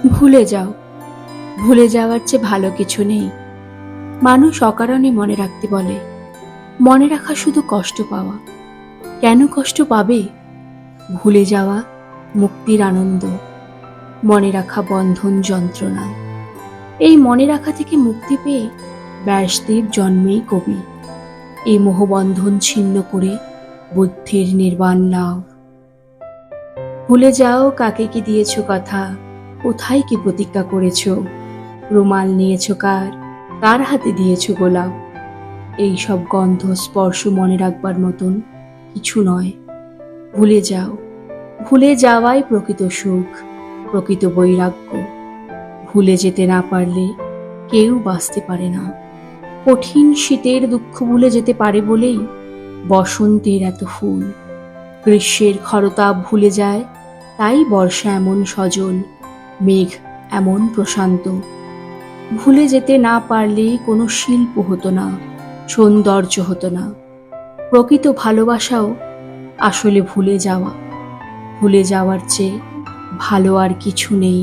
ভুলে যাও। ভুলে যাওয়ার চেয়ে ভালো কিছু নেই। মানুষ অকারণে মনে রাখতে বলে। মনে রাখা শুধু কষ্ট পাওয়া। কেন কষ্ট পাবে? ভুলে যাওয়া মুক্তির আনন্দ, মনে রাখা বন্ধন যন্ত্রণা। এই মনে রাখা থেকে মুক্তি পেয়ে ব্যাসদেব জন্মেই কবি। এই মোহবন্ধন ছিন্ন করে বুদ্ধির নির্বাণ লাভ। ভুলে যাও কাকে কি দিয়েছ কথা, কোথায় কি প্রতিজ্ঞা করেছ। রুমাল নিয়েছ কার হাতে দিয়েছ গোলাপ। এই সব গন্ধ স্পর্শ মনে রাখবার মতন কিছু নয়। ভুলে যাও। ভুলে যাওয়াই প্রকৃত সুখ, প্রকৃত বৈরাগ্য। ভুলে যেতে না পারলে কেউ বাঁচতে পারে না। কঠিন শীতের দুঃখ ভুলে যেতে পারে বলেই বসন্তের এত ফুল। গ্রীষ্মের খরতাপ ভুলে যায়, তাই বর্ষা এমন সজল, মেঘ এমন প্রশান্ত। ভুলে যেতে না পারলে কোনো শিল্প হতো না, সৌন্দর্য হতো না। প্রকৃত ভালোবাসাও আসলে ভুলে যাওয়া। ভুলে যাওয়ার চেয়ে ভালো আর কিছু নেই।